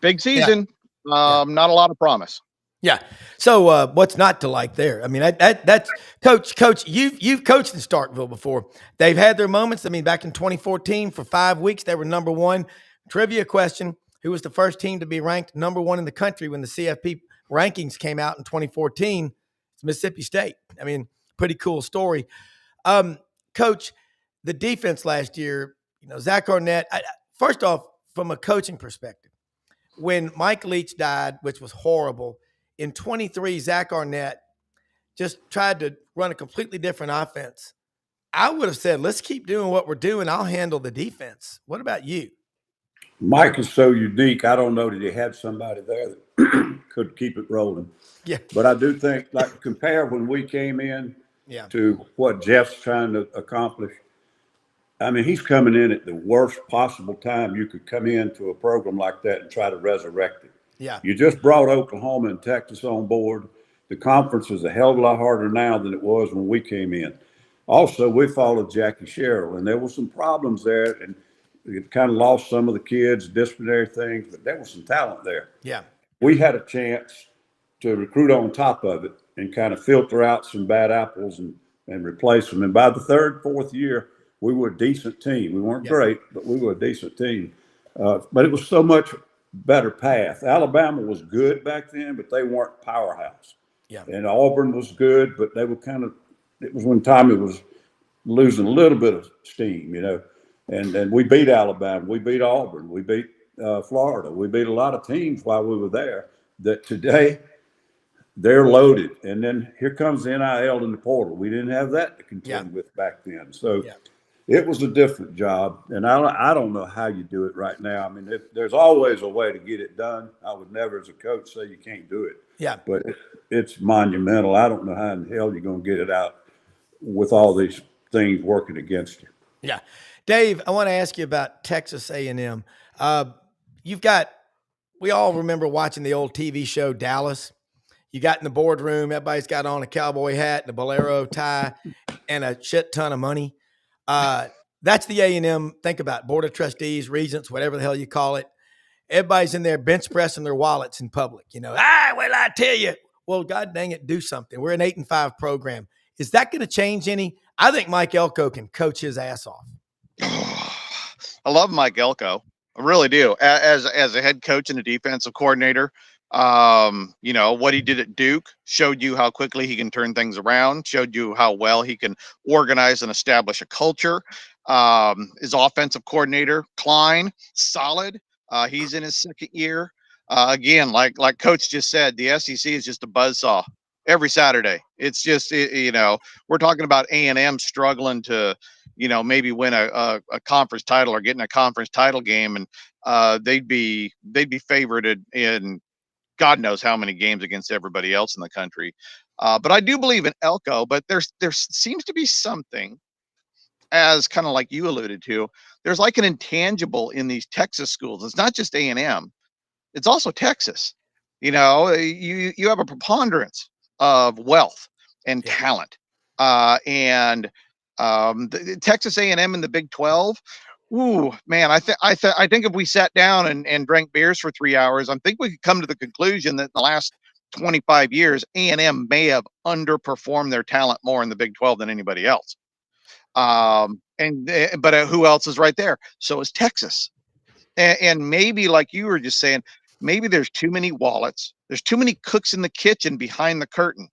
big Yeah. season, not a lot of promise. Yeah. So what's not to like there? I mean, that's coach. You've coached in Starkville before. They've had their moments. I mean, back in 2014, for 5 weeks, they were number one. Trivia question: who was the first team to be ranked number one in the country when the CFP rankings came out in 2014? It's Mississippi State. I mean, pretty cool story. Coach, the defense last year, Zach Arnett. First off, from a coaching perspective, when Mike Leach died, which was horrible, in 23, Zach Arnett just tried to run a completely different offense. I would have said, let's keep doing what we're doing. I'll handle the defense. What about you? Mike is so unique. I don't know that he had somebody there that could keep it rolling. Yeah. But I do think, like, compare when we came in to what Jeff's trying to accomplish. I mean, he's coming in at the worst possible time you could come into a program like that and try to resurrect it. Yeah. You just brought Oklahoma and Texas on board. The conference is a hell of a lot harder now than it was when we came in. Also, we followed Jackie Sherrill, and there were some problems there, and it kind of lost some of the kids, disciplinary things, but there was some talent there. Yeah. We had a chance to recruit on top of it and kind of filter out some bad apples and replace them. And by the third, fourth year, we were a decent team. We weren't great, but we were a decent team. But it was so much better path. Alabama was good back then, but they weren't Powerhouse. Yeah. And Auburn was good, but they were it was when Tommy was losing a little bit of steam, And we beat Alabama. We beat Auburn. We beat Florida. We beat a lot of teams while we were there that today they're loaded. And then here comes the NIL in the portal. We didn't have that to contend with back then. So it was a different job. And I don't know how you do it right now. I mean, there's always a way to get it done. I would never, as a coach, say you can't do it. Yeah. But it's monumental. I don't know how in the hell you're going to get it out with all these things working against you. Yeah. Dave, I want to ask you about Texas A&M. We all remember watching the old TV show Dallas. You got in the boardroom, everybody's got on a cowboy hat and a bolero tie and a shit ton of money. That's the A&M. Think about it. Board of Trustees, regents, whatever the hell you call it. Everybody's in there bench pressing their wallets in public. Well, I tell you. Well, God dang it, do something. We're an 8-5 program. Is that going to change any? I think Mike Elko can coach his ass off. I love Mike Elko. I really do. As a head coach and a defensive coordinator, what he did at Duke showed you how quickly he can turn things around, showed you how well he can organize and establish a culture. His offensive coordinator, Klein, solid. He's in his second year. Again, like Coach just said, the SEC is just a buzzsaw every Saturday. It's just, we're talking about A&M struggling to, maybe win a conference title or getting a conference title game. And they'd be favored in God knows how many games against everybody else in the country. But I do believe in Elko, but there seems to be something, as kind of like you alluded to, there's like an intangible in these Texas schools. It's not just A&M. It's also Texas. You have a preponderance of wealth and talent. And the Texas A&M in the Big 12, ooh, man, I think if we sat down and drank beers for 3 hours, I think we could come to the conclusion that in the last 25 years, A&M may have underperformed their talent more in the Big 12 than anybody else. But who else is right there? So is Texas. And maybe, like you were just saying, maybe there's too many wallets. There's too many cooks in the kitchen behind the curtain,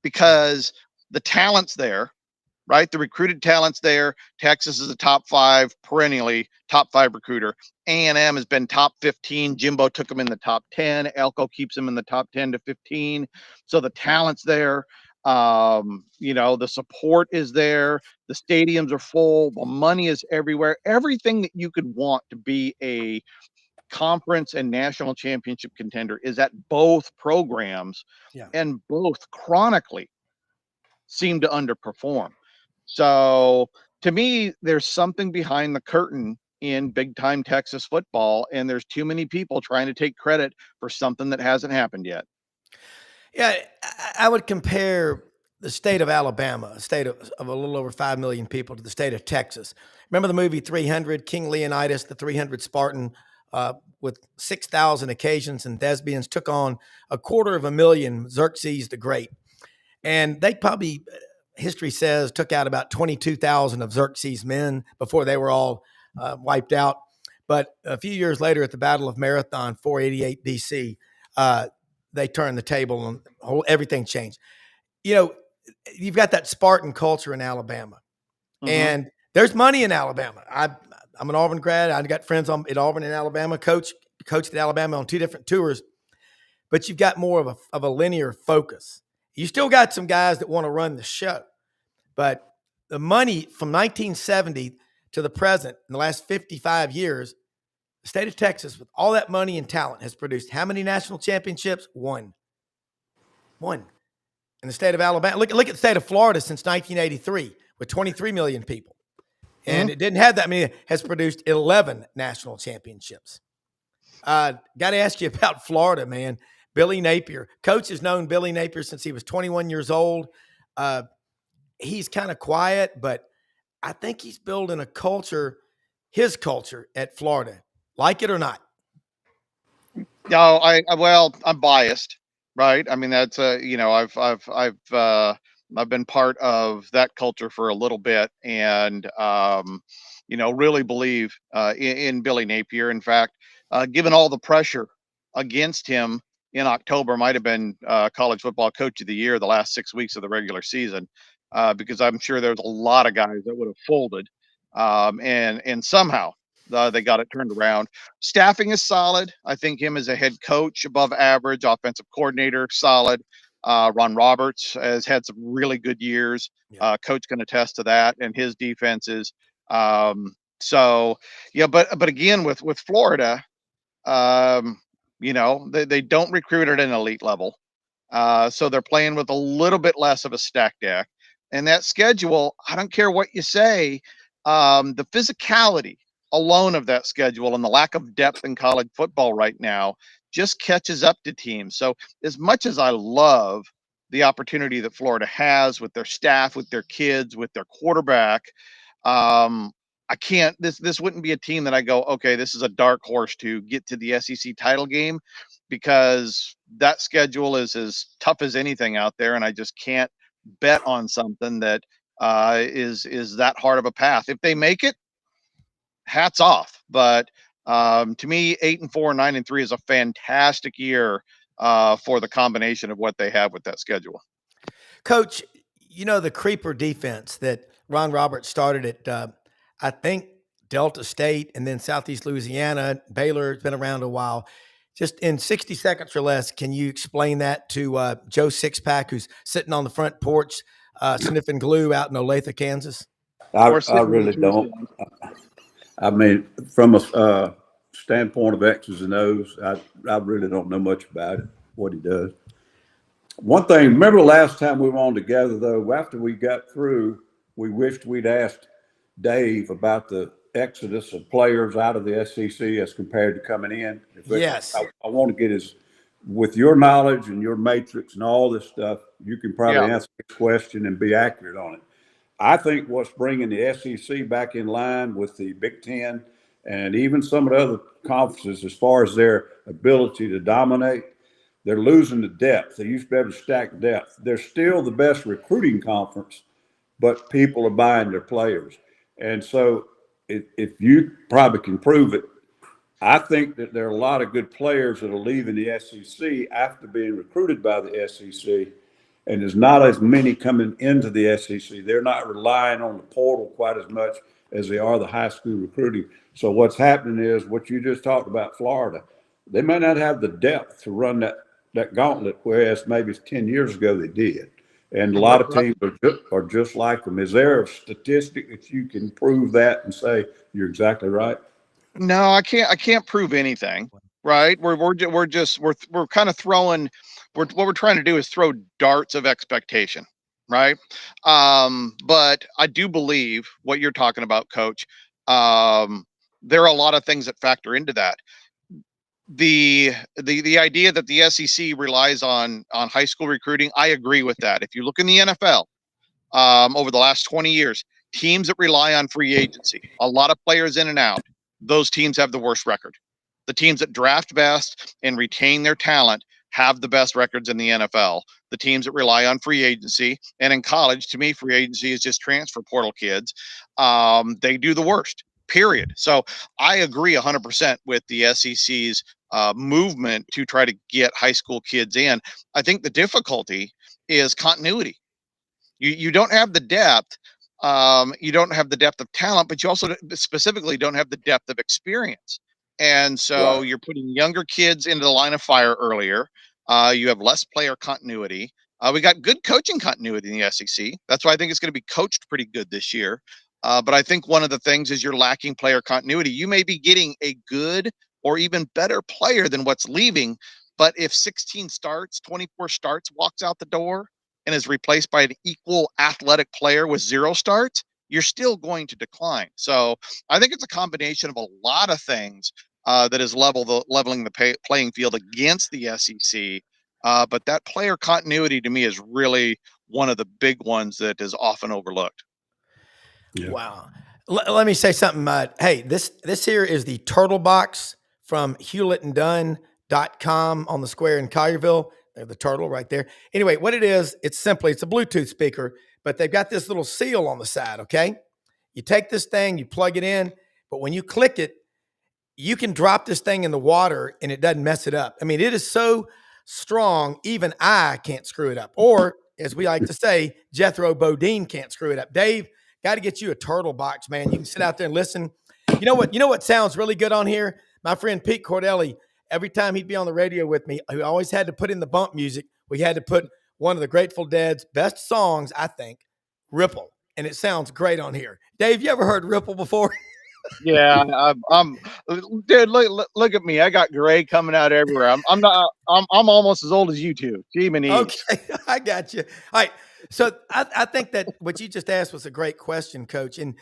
because the talent's there, right? The recruited talent's there. Texas is a perennially top 5 recruiter. A&M has been top 15. Jimbo took them in the top 10. Elko keeps them in the top 10 to 15. So the talent's there. The support is there. The stadiums are full. The money is everywhere. Everything that you could want to be a conference and national championship contender is at both programs, and both chronically seem to underperform. So to me, there's something behind the curtain in big time Texas football, and there's too many people trying to take credit for something that hasn't happened yet. Yeah, I would compare the state of Alabama, a state of a little over 5 million people, to the state of Texas. Remember the movie 300, King Leonidas, the 300 Spartan, with 6,000 occasions and thespians, took on 250,000 Xerxes the Great. And they probably, history says, took out about 22,000 of Xerxes' men before they were all wiped out. But a few years later, at the Battle of Marathon, 488 BC, they turned the table and everything changed. You know, you've got that Spartan culture in Alabama, and there's money in Alabama. I'm an Auburn grad. I got friends at Auburn in Alabama. Coached at Alabama on 2 different tours, but you've got more of a linear focus. You still got some guys that want to run the show, but the money from 1970 to the present, in the last 55 years, the state of Texas, with all that money and talent, has produced how many national championships? One. In the state of Alabama, look at the state of Florida since 1983 with 23 million people. And it didn't have that many, has produced 11 national championships. Got to ask you about Florida, man. Billy Napier. Coach has known Billy Napier since he was 21 years old. He's kind of quiet, but I think he's building a culture, his culture at Florida. Like it or not. No, well, I'm biased, right? I mean, that's I've been part of that culture for a little bit, and really believe in Billy Napier. In fact, given all the pressure against him in October, might have been college football coach of the year the last 6 weeks of the regular season, because I'm sure there's a lot of guys that would have folded, and somehow they got it turned around. Staffing is solid. I think him as a head coach, above average. Offensive coordinator, solid. Ron Roberts has had some really good years. Yeah. Coach can attest to that, and his defenses. So yeah, but again, with Florida, they don't recruit at an elite level. So they're playing with a little bit less of a stack deck. And that schedule, I don't care what you say, the physicality alone of that schedule and the lack of depth in college football right now just catches up to teams. So as much as I love the opportunity that Florida has with their staff, with their kids, with their quarterback, I can't, this wouldn't be a team that I go, okay, this is a dark horse to get to the SEC title game, because that schedule is as tough as anything out there. And I just can't bet on something that is that hard of a path. If they make it, hats off. But to me, 8-4, 9-3 is a fantastic year for the combination of what they have with that schedule. Coach, the creeper defense that Ron Roberts started at, I think, Delta State and then Southeast Louisiana, Baylor, has been around a while. Just in 60 seconds or less, can you explain that to Joe Sixpack, who's sitting on the front porch sniffing glue out in Olathe, Kansas? I really don't. I mean, from a standpoint of X's and O's, I really don't know much about it, what he does. One thing, remember the last time we were on together, though, after we got through, we wished we'd asked Dave about the exodus of players out of the SEC as compared to coming in. Yes. I want to get with your knowledge and your matrix and all this stuff, you can probably answer this question and be accurate on it. I think what's bringing the SEC back in line with the Big Ten and even some of the other conferences, as far as their ability to dominate, they're losing the depth. They used to be able to stack depth. They're still the best recruiting conference, but people are buying their players. And so if you probably can prove it, I think that there are a lot of good players that are leaving the SEC after being recruited by the SEC. And there's not as many coming into the SEC. They're not relying on the portal quite as much as they are the high school recruiting. So what's happening is what you just talked about, Florida. They may not have the depth to run that gauntlet, whereas maybe 10 years ago they did. And a lot of teams are just like them. Is there a statistic that you can prove that and say you're exactly right? No, I can't prove anything. Right? We're kind of throwing. What we're trying to do is throw darts of expectation. right? But I do believe what you're talking about, Coach. There are a lot of things that factor into that. The idea that the SEC relies on high school recruiting, I agree with that. If you look in the NFL, over the last 20 years, teams that rely on free agency, a lot of players in and out, those teams have the worst record. The teams that draft best and retain their talent have the best records in the NFL. The teams that rely on free agency, and in college, to me, free agency is just transfer portal kids. They do the worst, period. So I agree 100% with the SEC's movement to try to get high school kids in. I think the difficulty is continuity. You don't have the depth. You don't have the depth of talent, but you also specifically don't have the depth of experience. And so Right. you're putting younger kids into the line of fire earlier. You have less player continuity. We got good coaching continuity in the SEC. That's why I think it's going to be coached pretty good this year. But I think one of the things is you're lacking player continuity. You may be getting a good or even better player than what's leaving, but if 16 starts, 24 starts, walks out the door and is replaced by an equal athletic player with 0 starts, you're still going to decline. So I think it's a combination of a lot of things that is leveling the playing field against the SEC. But that player continuity to me is really one of the big ones that is often overlooked. Yeah. Wow. Let me say something. Hey, this here is the Turtle Box from HewlettandDunn.com on the square in Collierville. They're the turtle right there. Anyway, what it is, it's a Bluetooth speaker, but they've got this little seal on the side, okay? You take this thing, you plug it in, but when you click it, you can drop this thing in the water and it doesn't mess it up. I mean, it is so strong, even I can't screw it up. Or, as we like to say, Jethro Bodine can't screw it up. Dave, got to get you a Turtle Box, man. You can sit out there and listen. You know what sounds really good on here? My friend Pete Cordelli, every time he'd be on the radio with me, he always had to put in the bump music. We had to put one of the Grateful Dead's best songs, I think, Ripple. And it sounds great on here. Dave, you ever heard Ripple before? Yeah, I'm dude. Look at me. I got gray coming out everywhere. I'm not. I'm almost as old as you two. Jiminy. Okay, I got you. All right. So I think that what you just asked was a great question, Coach. And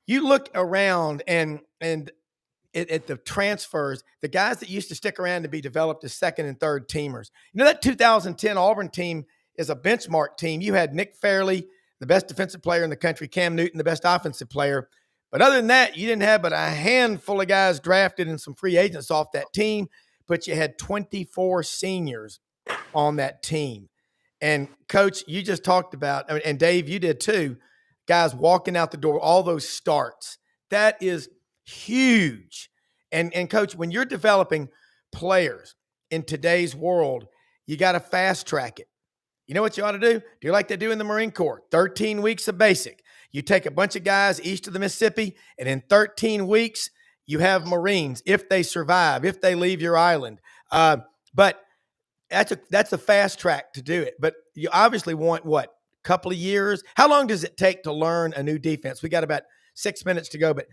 you look around and at the transfers, the guys that used to stick around to be developed as second and third teamers. You know, that 2010 Auburn team is a benchmark team. You had Nick Fairley, the best defensive player in the country, Cam Newton, the best offensive player. But other than that, you didn't have but a handful of guys drafted and some free agents off that team, but you had 24 seniors on that team. And Coach, you just talked about, and Dave, you did too, guys walking out the door, all those starts. That is huge. And Coach, when you're developing players in today's world, you got to fast track it. You know what you ought to do? Do like they do in the Marine Corps, 13 weeks of basic. You take a bunch of guys east of the Mississippi, and in 13 weeks, you have Marines if they survive, if they leave your island. But that's a fast track to do it. But you obviously want what? Couple of years? How long does it take to learn a new defense? We got about 6 minutes to go, but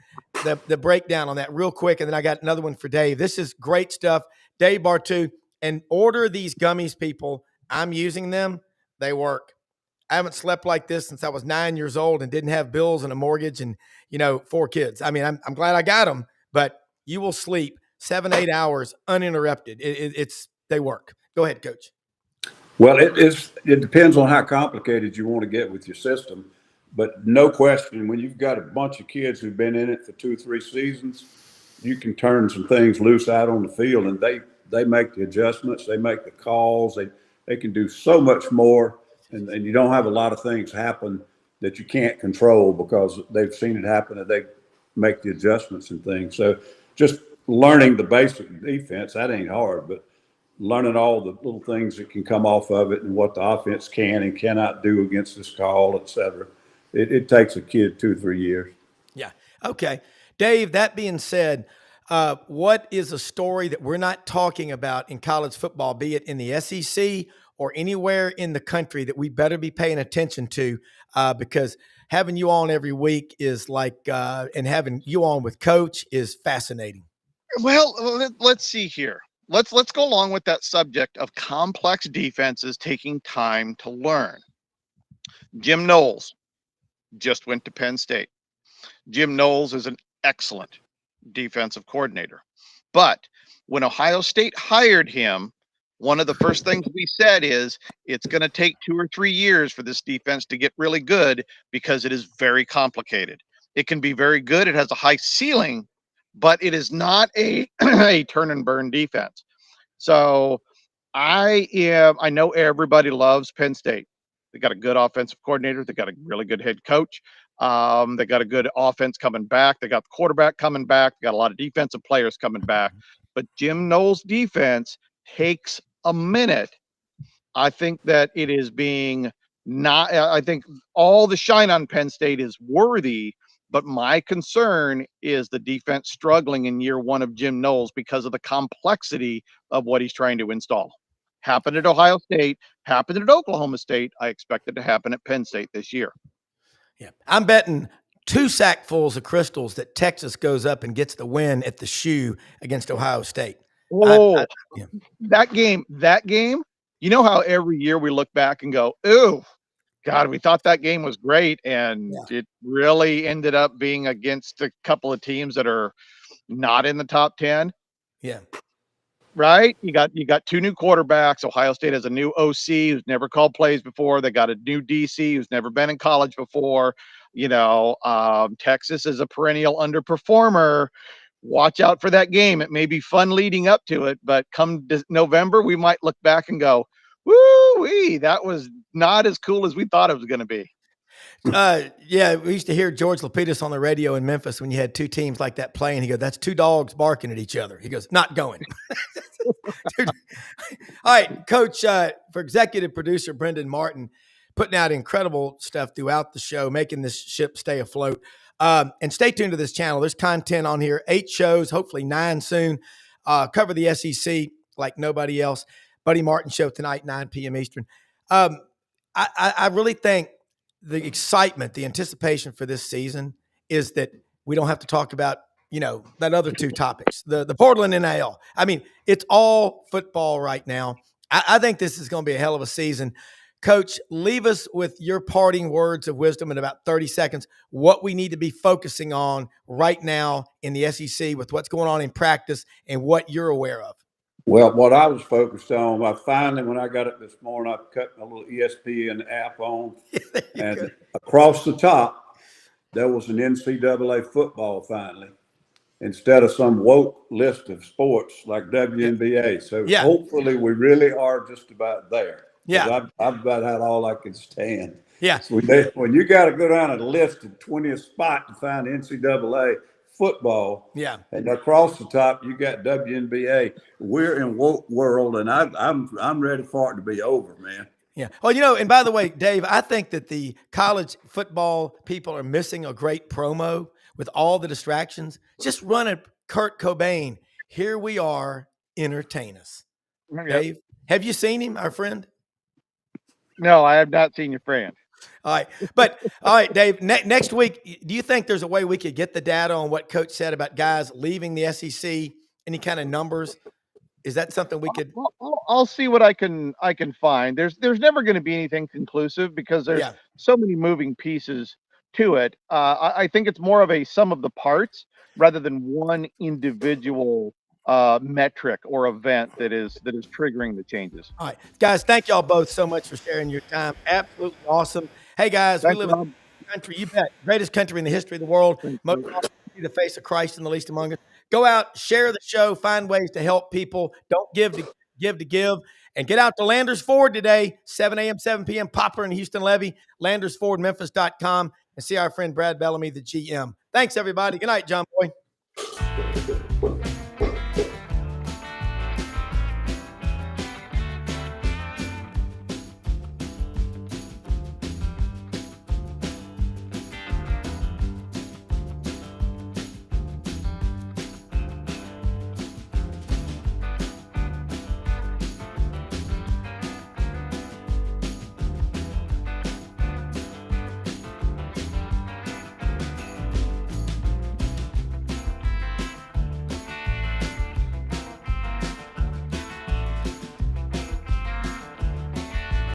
the breakdown on that real quick, and then I got another one for Dave. This is great stuff. Dave Bartoo, and order these gummies, people. I'm using them. They work. I haven't slept like this since I was 9 years old and didn't have bills and a mortgage and, 4 kids. I mean, I'm glad I got them, but you will sleep 7-8 hours uninterrupted. They work. Go ahead, Coach. Well, it depends on how complicated you want to get with your system, but no question, when you've got a bunch of kids who've been in it for 2 or 3 seasons, you can turn some things loose out on the field, and they make the adjustments, they make the calls, they can do so much more, and you don't have a lot of things happen that you can't control because they've seen it happen and they make the adjustments and things. So just learning the basic defense, that ain't hard, but learning all the little things that can come off of it and what the offense can and cannot do against this call, et cetera. It takes a kid 2 or 3 years. Yeah. Okay. Dave, that being said, what is a story that we're not talking about in college football, be it in the SEC or anywhere in the country, that we better be paying attention to? Because having you on every week is like, and having you on with Coach is fascinating. Well, let's see here. Let's go along with that subject of complex defenses taking time to learn. Jim Knowles just went to Penn State. Jim Knowles is an excellent defensive coordinator. But when Ohio State hired him, one of the first things we said is it's going to take 2 or 3 years for this defense to get really good because it is very complicated. It can be very good. It has a high ceiling, but it is not a turn and burn defense. So I know everybody loves Penn State. They got a good offensive coordinator. They got a really good head coach. They got a good offense coming back. They got the quarterback coming back. They got a lot of defensive players coming back. But Jim Knowles' defense takes a minute. I think that it is being not. I think all the shine on Penn State is worthy. But my concern is the defense struggling in year one of Jim Knowles because of the complexity of what he's trying to install. Happened at Ohio State, happened at Oklahoma State. I expect it to happen at Penn State this year. Yeah, I'm betting 2 sackfuls of crystals that Texas goes up and gets the win at the shoe against Ohio State. Oh, that game. You know how every year we look back and go, "Ooh, God, we thought that game was great," and it really ended up being against a couple of teams that are not in the top 10. Yeah. Right? You got 2 new quarterbacks. Ohio State has a new OC who's never called plays before. They got a new DC who's never been in college before. Texas is a perennial underperformer. Watch out for that game. It may be fun leading up to it, but come November, we might look back and go, woo-wee, that was not as cool as we thought it was going to be. Yeah, we used to hear George Lapidus on the radio in Memphis when you had 2 teams like that playing. He goes, "That's 2 dogs barking at each other." He goes, "Not going." Dude. All right, Coach, for executive producer Brendan Martin, putting out incredible stuff throughout the show, making this ship stay afloat. And stay tuned to this channel. There's content on here, 8 shows, hopefully 9 soon. Cover the SEC like nobody else. Buddy Martin show tonight, 9 p.m. Eastern. I really think the excitement, the anticipation for this season is that we don't have to talk about, that other 2 topics, the Portland NIL. I mean, it's all football right now. I think this is going to be a hell of a season. Coach, leave us with your parting words of wisdom in about 30 seconds, what we need to be focusing on right now in the SEC with what's going on in practice and what you're aware of. Well, what I was focused on, when I got up this morning, I cut my little ESPN app on, and across the top, there was an NCAA football finally, instead of some woke list of sports like WNBA. So hopefully we really are just about there. Yeah. I've about had all I can stand. Yeah. So when you got to go down a list of 20th spot to find NCAA football, and across the top you got WNBA. We're in woke world, and I'm ready for it to be over, man. Yeah. Well, and by the way, Dave, I think that the college football people are missing a great promo with all the distractions. Just run a Kurt Cobain. Here we are. Entertain us. Dave, have you seen him, our friend? No, I have not seen your friend. All right. But all right, Dave, next week, do you think there's a way we could get the data on what Coach said about guys leaving the SEC? Any kind of numbers? Is that something we could? I'll see what I can find. There's never going to be anything conclusive because there's so many moving pieces to it. I think it's more of a sum of the parts rather than one individual metric or event that is triggering the changes. All right, guys, thank y'all both so much for sharing your time. Absolutely awesome. Hey guys, we live in a country, you bet, greatest country in the history of the world. Most see the face of Christ in the least among us. Go out, share the show, find ways to help people. Don't give to give. And get out to Landers Ford today, 7 a.m., 7 p.m., Poplar and Houston Levy, LandersFordMemphis.com, and see our friend Brad Bellamy, the GM. Thanks, everybody. Good night, John Boy.